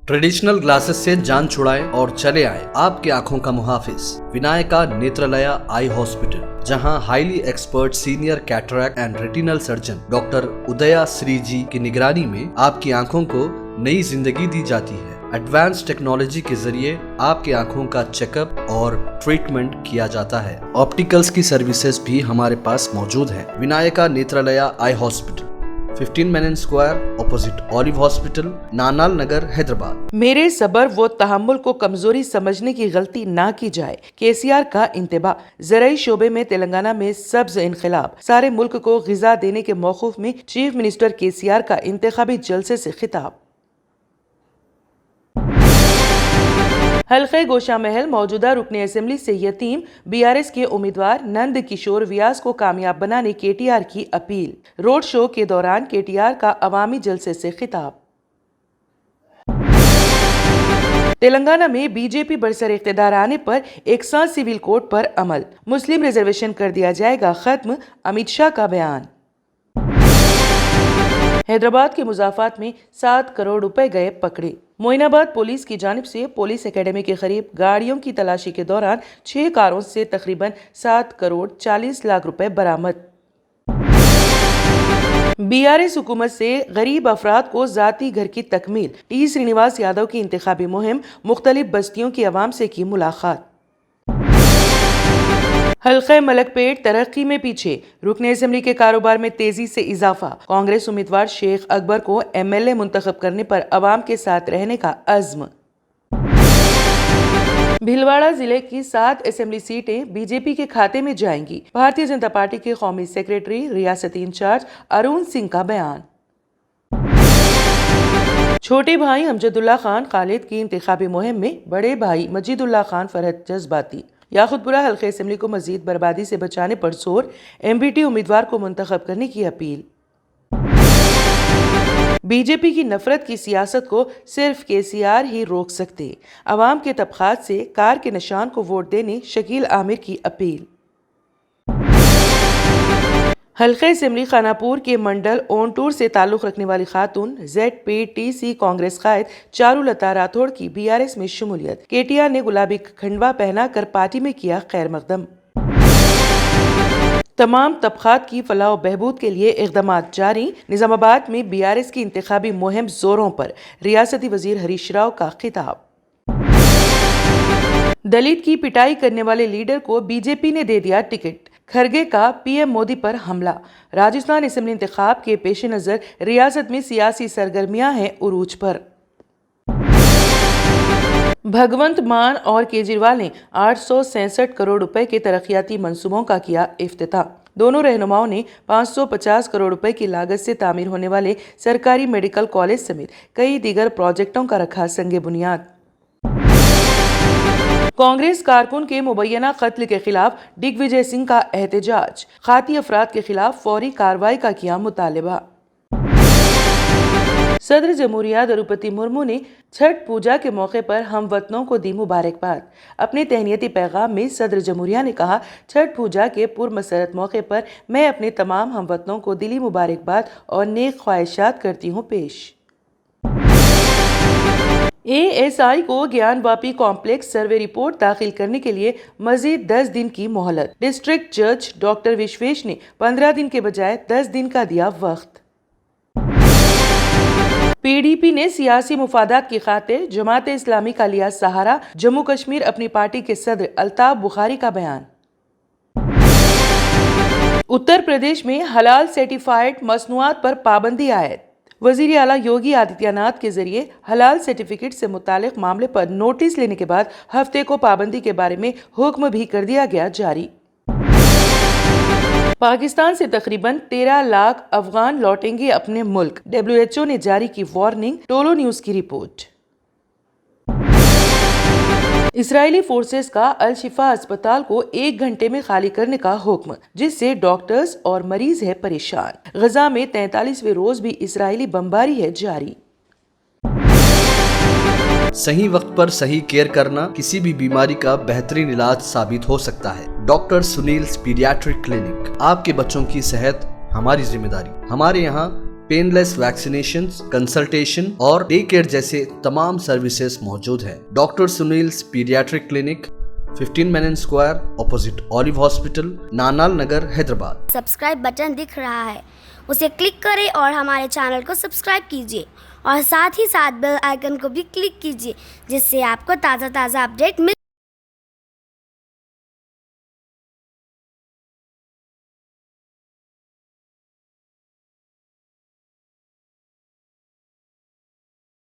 Traditional glasses से जान छुड़ाएं और चले आए आपकी आंखों का मुहाफिज विनायका नेत्रालया आई हॉस्पिटल, जहां highly expert senior cataract and retinal surgeon doctor उदया श्री जी की निगरानी में आपकी आंखों को नई जिंदगी दी जाती है। एडवांस टेक्नोलॉजी के जरिए आपकी आंखों का चेकअप और ट्रीटमेंट किया जाता है। ऑप्टिकल्स की सर्विसेज भी हमारे पास मौजूद है। Vinayaka Netralaya eye hospital, 15 Menon square, opposite Olive hospital, Nanal Nagar, Hyderabad. मेरे सबर व तहम्मुल को कमजोरी समझने की गलती ना की जाए। केसीआर का इंतबा। ज़राई शोबे में तेलंगाना में सब्ज इनकलाब। सारे मुल्क को ग़िज़ा देने के मौक़ूफ़ में चीफ मिनिस्टर केसीआर का इंतखाबी जलसे से खिताब। हल्के गोशा महल मौजूदा रुकने असेंबली से यतीम बीआरएस के उम्मीदवार नंद किशोर व्यास को कामयाब बनाने केटीआर की अपील। रोड शो के दौरान केटीआर का अवामी जलसे से खिताब। तेलंगाना में बीजेपी बरसर इख्तिदार आने पर एक साथ सिविल कोड पर अमल। मुस्लिम रिजर्वेशन कर दिया जाएगा खत्म, अमित शाह का बयान। हैदराबाद के मुजाफात में 7 करोड़ रुपए गए पकड़े। मोइनाबाद पुलिस की जानिब से पुलिस एकेडमी के करीब गाड़ियों की तलाशी के दौरान 6 कारों से तकरीबन 7 करोड़ 40 लाख रुपए बरामद। बीआरएस हुकूमत से गरीब अफराद को जाती घर की तकमील। टी श्रीनिवास यादव की इंतखाबी मुहिम। मुख्तलिफ बस्तियों की आवाम से की मुलाकात। हल्के मलकपेट तरक्की में पीछे। रुकने असेंबली के कारोबार में तेजी से इजाफा। कांग्रेस उम्मीदवार शेख अकबर को एमएलए मुंतखब करने पर अवाम के साथ रहने का अज़्म। भीलवाड़ा जिले की 7 असेंबली सीटें बीजेपी के खाते में जाएंगी। भारतीय जनता पार्टी के कौमी सेक्रेटरी रियासती इंचार्ज अरुण सिंह का बयान। छोटे भाई अमजदुल्ला खान खालिद की इंतखाबी मुहिम में बड़े भाई मजीदुल्ला खान फरहत जज्बाती। याकुतपुरा हल्के असेंबली को मजीद बर्बादी से बचाने पर जोर। एमबीटी उम्मीदवार को मुंतखब करने की अपील। बीजेपी की नफरत की सियासत को सिर्फ केसीआर ही रोक सकते। अवाम के तबकात से कार के निशान को वोट देने शकील आमिर की अपील। हल्के असेंबली खानापुर के मंडल ओंटूर से ताल्लुक रखने वाली खातून ZPTC कांग्रेस कायद चारुलता राठौड़ की बीआरएस में शमूलियत। केटीआर ने गुलाबी खंडवा पहना कर पार्टी में किया खैर मकदम। तमाम तबकात की फलाह व बहबूद के लिए इक़दामात जारी। निजामाबाद में बीआरएस की इंतखाबी मुहिम जोरों पर। रियासती वजीर हरीश राव का खिताब। दलित की पिटाई करने वाले लीडर को बीजेपी ने दे दिया टिकट। खरगे का पीएम मोदी पर हमला। राजस्थान असेंबली इंतखाब के पेश नजर रियासत में सियासी सरगर्मियां हैं उरूज पर। भगवंत मान और केजरीवाल ने 867 करोड़ रुपए के तरक्याती मंसूबों का किया इफ्तिताह। दोनों रहनुमाओं ने 550 करोड़ रुपए की लागत से तामीर होने वाले सरकारी मेडिकल कॉलेज समेत कई दीगर प्रोजेक्टों का रखा संगे बुनियाद। कांग्रेस कारकुन के मुबैना कत्ल के खिलाफ दिग्विजय सिंह का एहतजाज। खाती अफराद के खिलाफ फौरी कार्रवाई का किया मुतालिबा। सदर जमहूरिया द्रौपदी मुर्मू ने छठ पूजा के मौके पर हमवतनों को दी मुबारकबाद। अपने तहनीती पैगाम में सदर जमहूरिया ने कहा, छठ पूजा के पुरमसरत मौके पर मैं अपने तमाम हमवतनों को दिली मुबारकबाद और नेक ख्वाहिशात करती हूँ पेश। ASI को ज्ञानवापी कॉम्प्लेक्स सर्वे रिपोर्ट दाखिल करने के लिए मजीद 10 दिन की मोहलत। डिस्ट्रिक्ट जज डॉक्टर विश्वेश ने 15 दिन के बजाय 10 दिन का दिया वक्त। PDP ने सियासी मुफादात की खातिर जमात इस्लामी का लिया सहारा। जम्मू कश्मीर अपनी पार्टी के सदर अल्ताफ बुखारी का बयान। उत्तर प्रदेश में हलाल सर्टिफाइड मसनूआत पर पाबंदी आयद। वजीर आला योगी आदित्यनाथ के जरिए हलाल सर्टिफिकेट से मुतालिक मामले पर नोटिस लेने के बाद हफ्ते को पाबंदी के बारे में हुक्म भी कर दिया गया जारी। पाकिस्तान से तकरीबन 13 लाख अफगान लौटेंगे अपने मुल्क। WHO ने जारी की वार्निंग। टोलो न्यूज की रिपोर्ट। इजरायली फोर्सेस का अल शिफा अस्पताल को 1 घंटे में खाली करने का हुक्म, जिससे डॉक्टर्स और मरीज है परेशान। गजा में 43वें रोज भी इजरायली बमबारी है जारी। सही वक्त पर सही केयर करना किसी भी बीमारी का बेहतरीन इलाज साबित हो सकता है। Doctor Sunil paediatric clinic. आपके बच्चों की सेहत हमारी जिम्मेदारी। हमारे यहाँ पेनलेस वैक्सीनेशन, कंसल्टेशन और डे केयर जैसे तमाम सर्विसेज मौजूद है। Doctor Sunil's paediatric clinic, 15 Menon square, opposite Olive hospital, Nanal Nagar, Hyderabad. Subscribe button दिख रहा है, उसे क्लिक करें और हमारे चैनल को सब्सक्राइब कीजिए और साथ ही साथ बेल आइकन को भी क्लिक कीजिए, जिससे आपको ताज़ा अपडेट मिल